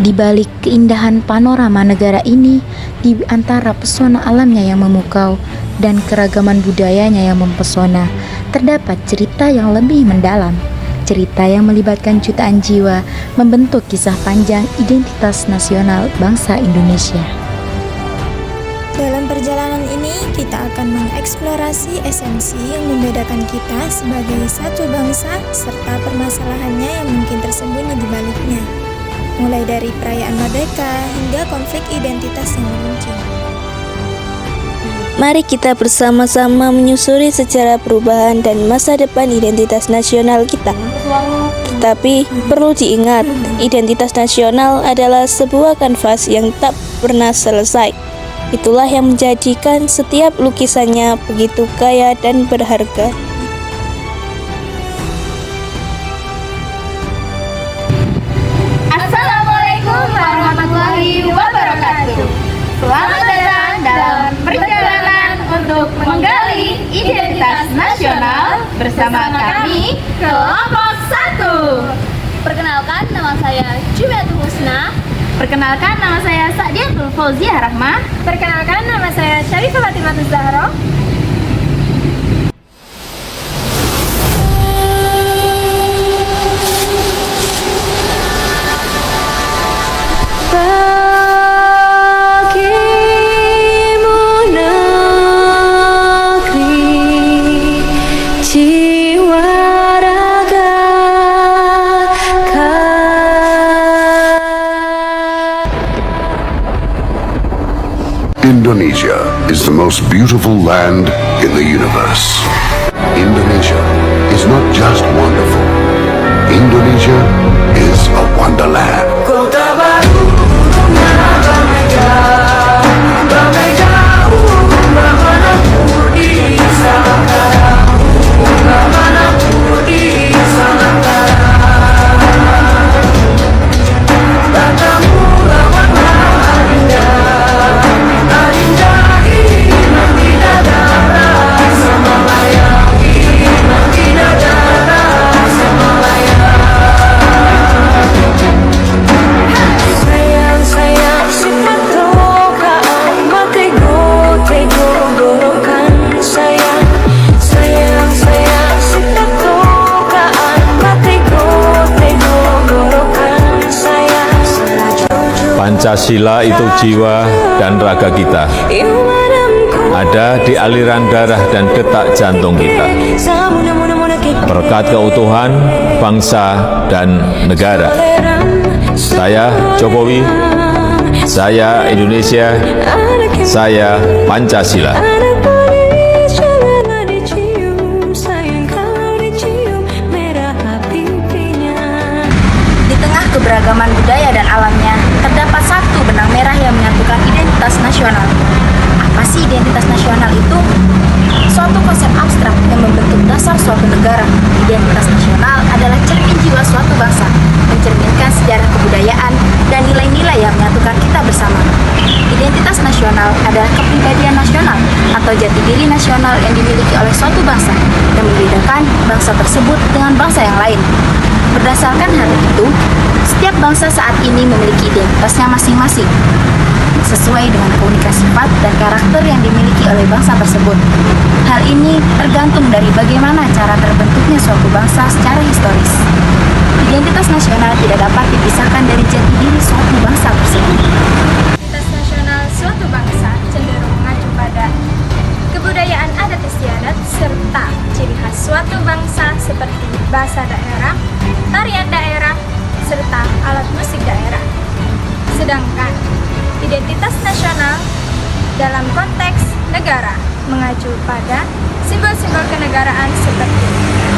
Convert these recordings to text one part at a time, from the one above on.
Di balik keindahan panorama negara ini, di antara pesona alamnya yang memukau dan keragaman budayanya yang mempesona, terdapat cerita yang lebih mendalam. Cerita yang melibatkan jutaan jiwa, membentuk kisah panjang identitas nasional bangsa Indonesia. Dalam perjalanan ini, kita akan mengeksplorasi esensi yang membedakan kita sebagai satu bangsa serta permasalahannya yang mungkin tersembunyi di baliknya. Mulai dari perayaan merdeka hingga konflik identitas yang meruncing. Mari kita bersama-sama menyusuri sejarah perubahan dan masa depan identitas nasional kita. Tetapi perlu diingat, identitas nasional adalah sebuah kanvas yang tak pernah selesai. Itulah yang menjadikan setiap lukisannya begitu kaya dan berharga. Assalamualaikum warahmatullahi wabarakatuh. Selamat datang dalam perjalanan untuk menggali identitas nasional bersama kami, kelompok 1. Perkenalkan, nama saya Jumiatul Husna. Perkenalkan, nama saya Sa'diatul Fauziah Rahmah. Perkenalkan, nama saya Syarifah Fatimah Zahra. Indonesia is the most beautiful land in the universe. Indonesia is not just wonderful. Indonesia is a wonderland. Pancasila itu jiwa dan raga kita, ada di aliran darah dan detak jantung kita. Berkat keutuhan bangsa dan negara, saya Jokowi, saya Indonesia, saya Pancasila. Di tengah keberagaman budaya dan alamnya, terdapat satu benang merah yang menyatukan identitas nasional. Apa sih identitas nasional itu? Suatu konsep abstrak yang membentuk dasar suatu negara. Identitas nasional adalah cermin jiwa suatu bangsa, mencerminkan sejarah kebudayaan dan nilai-nilai yang menyatukan kita bersama. Identitas nasional adalah kepribadian nasional atau jati diri nasional yang dimiliki oleh suatu bangsa yang membedakan bangsa tersebut dengan bangsa yang lain. Berdasarkan hal itu, setiap bangsa saat ini memiliki identitasnya masing-masing, sesuai dengan keunikan sifat dan karakter yang dimiliki oleh bangsa tersebut. Hal ini tergantung dari bagaimana cara terbentuknya suatu bangsa secara historis. Identitas nasional tidak dapat dipisahkan dari jati diri suatu bangsa tersebut. Identitas nasional suatu bangsa cenderung mengacu pada kebudayaan adat istiadat serta ciri khas suatu bangsa seperti bahasa daerah, tarian daerah, serta alat musik daerah. Sedangkan identitas nasional dalam konteks negara mengacu pada simbol-simbol kenegaraan seperti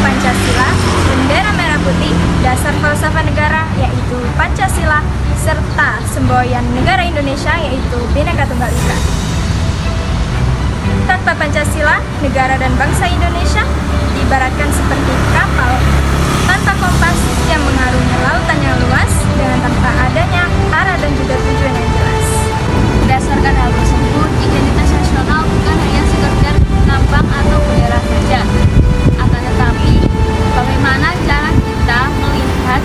Pancasila, bendera merah putih, dasar falsafah negara yaitu Pancasila, serta semboyan negara Indonesia yaitu Bhinneka Tunggal Ika. Tanpa Pancasila, negara dan bangsa Indonesia diibaratkan seperti kapal tanpa kompas yang mengarungi lautan yang luas dengan tanpa adanya arah dan juga tujuan yang jelas. Berdasarkan hal tersebut, identitas nasional bukan hanya sekedar lambang atau bendera saja, akan tetapi bagaimana cara kita melihat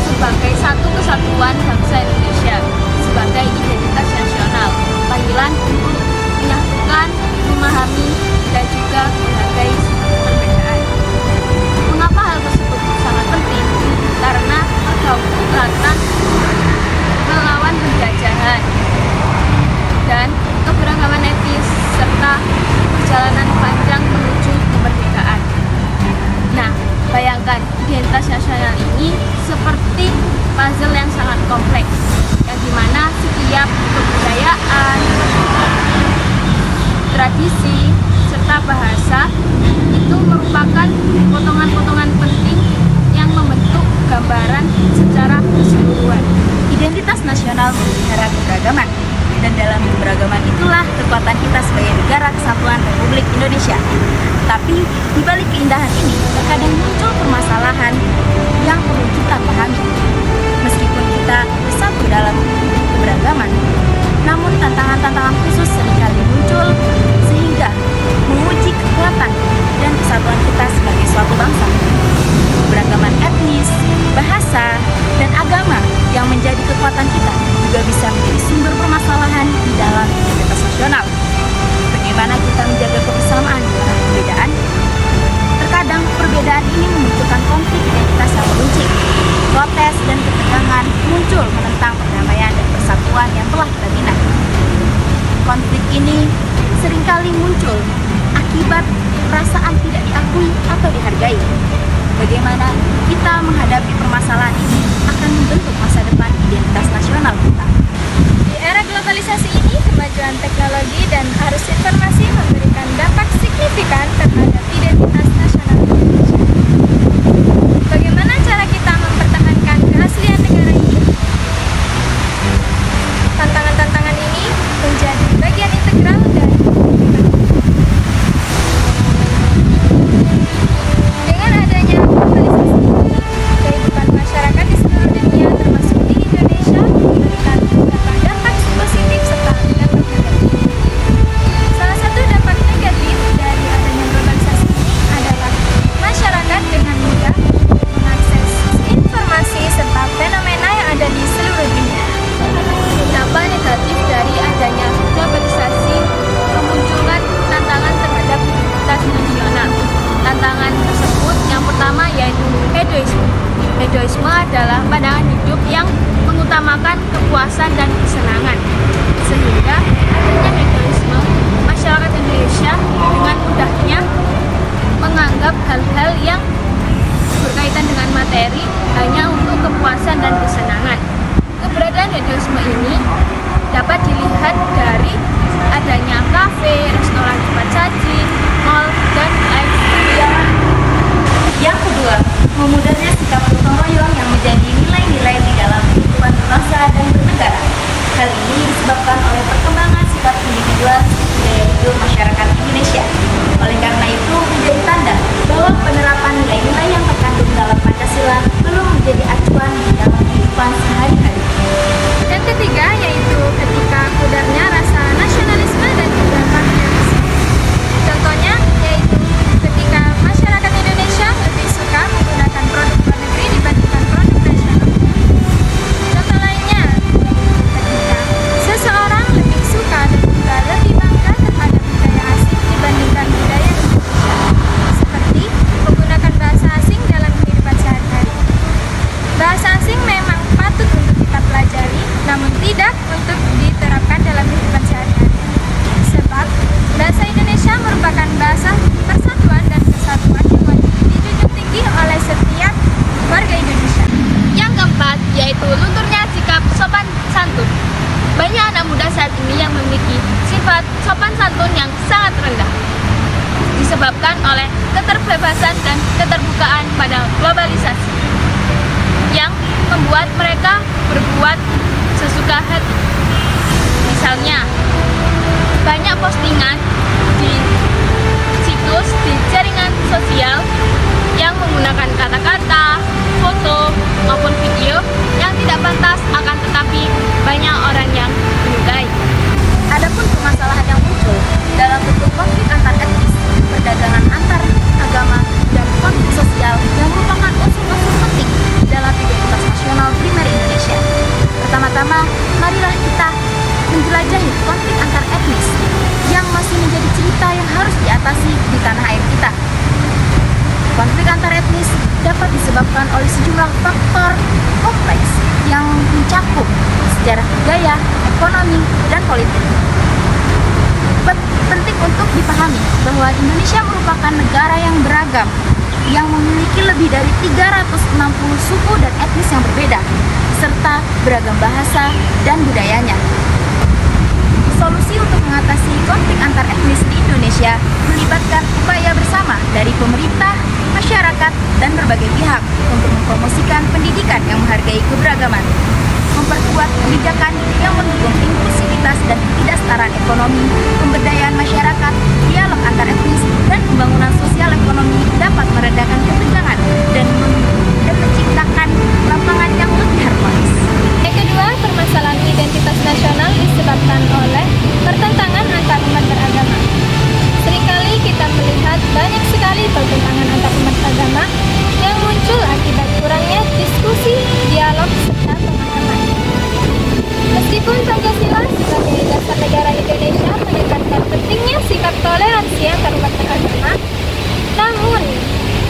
sebagai satu kesatuan bangsa Indonesia. identitas nasional ini seperti puzzle yang sangat kompleks, yang dimana setiap kebudayaan, tradisi, serta bahasa itu merupakan potongan-potongan penting yang membentuk gambaran secara keseluruhan. Identitas nasional memelihara keberagaman, dan dalam keberagaman itulah kekuatan kita sebagai negara kesatuan Republik Indonesia. Tapi di balik keindahan ini terkadang muncul permasalahan yang perlu kita pahami. Meskipun kita bersatu dalam keberagaman, namun tantangan-tantangan khusus seringkali muncul sehingga menguji kekuatan dan kesatuan kita sebagai suatu bangsa. Keberagaman etnis, bahasa, dan agama yang menjadi kekuatan kita juga bisa menjadi sumber permasalahan di dalam identitas nasional. Bagaimana kita menjaga kebersamaan di tengah perbedaan? Terkadang perbedaan ini memunculkan konflik identitas yang meruncing. Protes dan ketegangan muncul menentang perdamaian dan persatuan yang telah kita bina. Konflik ini seringkali muncul akibat perasaan tidak diakui atau dihargai. Bagaimana kita menghadapi permasalahan ini akan membentuk masa depan identitas nasional kita. Di era globalisasi ini, kemajuan teknologi dan arus informasi memberikan dampak signifikan terhadap identitas nasional Indonesia. Bagaimana cara kita mempertahankan keaslian negara ini? Tantangan-tantangan ini menjadi bagian integral dari dengan adanya globalisasi ini, kehidupan masyarakat di seluruh dunia termasuk di Indonesia memberikan beberapa dampak positif serta dampak negatif. Salah satu dampak negatif dari adanya globalisasi ini adalah masyarakat dengan mudah mengakses informasi serta fenomena yang ada di seluruh dunia. Dampak negatif dari adanya globalisasi memunculkan tantangan terhadap identitas nasional. Tantangan tersebut yang pertama yaitu hedoisme. Hedoisme adalah pandangan hidup yang mengutamakan kepuasan dan kesenangan. Sehingga adanya hedoisme, masyarakat Indonesia dengan mudahnya menganggap hal-hal yang berkaitan dengan materi hanya untuk kepuasan dan kesenangan. Keberadaan hedoisme ini dapat dilihat dari adanya kafe, restoran cepat saji, mall, dan lain sebagainya. Yang kedua, memudahnya sikap gotong royong yang menjadi nilai-nilai di dalam kehidupan berbangsa dan bernegara. Hal ini disebabkan oleh perkembangan sikap individual gaya hidup masyarakat Indonesia. Oleh karena itu, menjadi tanda bahwa penerapan nilai-nilai yang terkandung dalam Pancasila belum menjadi acuan di dalam kehidupan sehari-hari. Yang ketiga yaitu ketika pudarnya rasa nasionalisme dan juga patriotisme. Contohnya yaitu ketika masyarakat Indonesia lebih suka menggunakan produk luar negeri dibandingkan produk nasional. Contoh lainnya, ketika seseorang lebih suka dan juga lebih bangga terhadap budaya asing dibandingkan budaya Indonesia, seperti menggunakan bahasa asing dalam kehidupan sehari-hari. Bahasa asing memang patut untuk kita pelajari, namun tidak untuk diterapkan dalam kehidupan sehari-hari. Sebab bahasa Indonesia merupakan bahasa persatuan dan kesatuan yang wajib dijunjung tinggi oleh setiap warga Indonesia. Yang keempat yaitu lunturnya sikap sopan santun. Banyak anak muda saat ini yang memiliki sifat sopan santun yang sangat rendah, disebabkan oleh keterbebasan dan keterbukaan pada globalisasi yang membuat mereka berbuat sesuka hati. Misalnya, banyak postingan di situs di jaringan sosial yang menggunakan kata-kata, foto, maupun video yang tidak pantas, akan tetapi banyak orang yang menyukai. Adapun permasalahan yang muncul dalam bentuk konflik antar etnis, perdagangan antar agama, dan konflik sosial yang merupakan unsur-unsur penting dalam identitas nasional primer Indonesia. Pertama-tama, marilah kita menjelajahi konflik antar etnis yang masih menjadi cerita yang harus diatasi di tanah air kita. Konflik antar etnis dapat disebabkan oleh sejumlah faktor kompleks yang mencakup sejarah budaya, ekonomi, dan politik. Penting untuk dipahami bahwa Indonesia merupakan negara yang beragam, yang memiliki lebih dari 360 suku dan etnis yang berbeda, serta beragam bahasa dan budayanya. Solusi untuk mengatasi konflik antar etnis di Indonesia melibatkan upaya bersama dari pemerintah, masyarakat, dan berbagai pihak untuk mempromosikan pendidikan yang menghargai keberagaman, memperkuat kebijakan yang mendukung inklusivitas dan ketidaksetaraan ekonomi, pemberdayaan masyarakat, dialog antar etnis, dan pembangunan sosial ekonomi dapat meredakan ketegangan dan menciptakan lapangan yang lebih harmonis. Yang kedua, permasalahan identitas nasional disebabkan oleh pertentangan antar umat beragama. Seringkali kita melihat banyak sekali pertentangan antar umat agama yang muncul akibat kurangnya diskusi, dialog, serta pemahaman. Meskipun Pancasila sebagai dasar negara Indonesia menekankan pentingnya sikap toleransi antar umat beragama, namun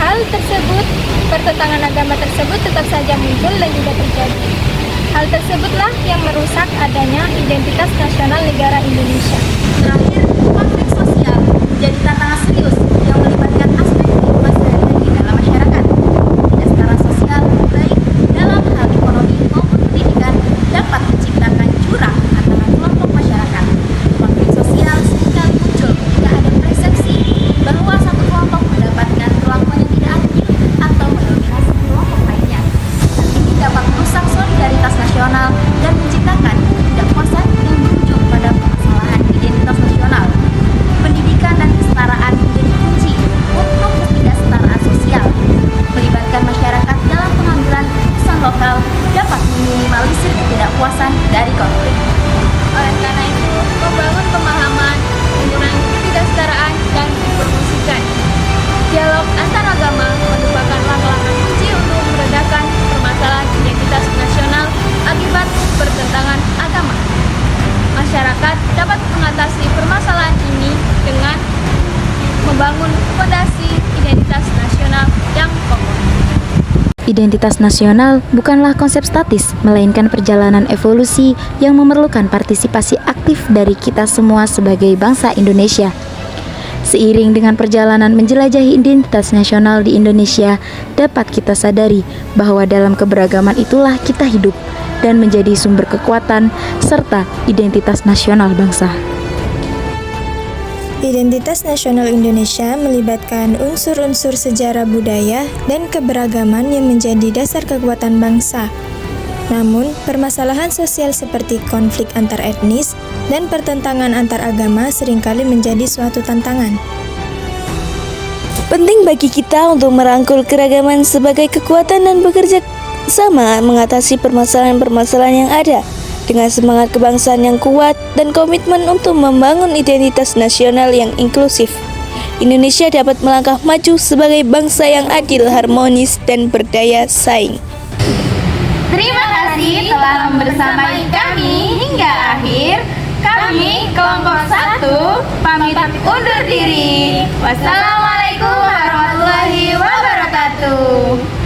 hal tersebut, pertentangan agama tersebut tetap saja muncul dan juga terjadi. Hal tersebutlah yang merusak adanya identitas nasional negara Indonesia. Terakhir, konflik sosial menjadi tantangan serius yang melibatkan aspek kehidupan sehari-hari dalam masyarakat. Ketidaksetaraan sosial, baik dalam hal ekonomi maupun pendidikan, dapat menciptakan jurang antara kelompok masyarakat. Konflik sosial seringkali muncul ketika ada persepsi bahwa satu kelompok mendapatkan perlakuan yang tidak adil atau mendominasi kelompok lainnya. Hal ini dapat merusak solidaritas nasional dan menciptakan ketidakpuasan yang berujung pada permasalahan identitas nasional. Pendidikan dan kesetaraan menjadi kunci untuk ketidaksetaraan sosial. Melibatkan masyarakat dalam pengambilan keputusan lokal dapat meminimalisir ketidakpuasan dari konflik. Oleh karena itu, membangun pemahaman, mengurangi ketidaksetaraan, dan dipromosikan dialog antar agama merupakan langkah-langkah kunci untuk meredakan permasalahan identitas nasional akibat pertentangan agama. Masyarakat dapat mengatasi permasalahan ini dengan membangun fondasi identitas nasional yang kokoh. Identitas nasional bukanlah konsep statis, melainkan perjalanan evolusi yang memerlukan partisipasi aktif dari kita semua sebagai bangsa Indonesia. Seiring dengan perjalanan menjelajahi identitas nasional di Indonesia, dapat kita sadari bahwa dalam keberagaman itulah kita hidup dan menjadi sumber kekuatan serta identitas nasional bangsa. Identitas nasional Indonesia melibatkan unsur-unsur sejarah budaya dan keberagaman yang menjadi dasar kekuatan bangsa. Namun, permasalahan sosial seperti konflik antar etnis dan pertentangan antar agama seringkali menjadi suatu tantangan. Penting bagi kita untuk merangkul keragaman sebagai kekuatan dan bekerja sama mengatasi permasalahan-permasalahan yang ada dengan semangat kebangsaan yang kuat dan komitmen untuk membangun identitas nasional yang inklusif. Indonesia dapat melangkah maju sebagai bangsa yang adil, harmonis, dan berdaya saing. Terima kasih telah membersamai kami hingga akhir. Kami kelompok 1 pamit undur diri. Wassalamualaikum warahmatullahi wabarakatuh.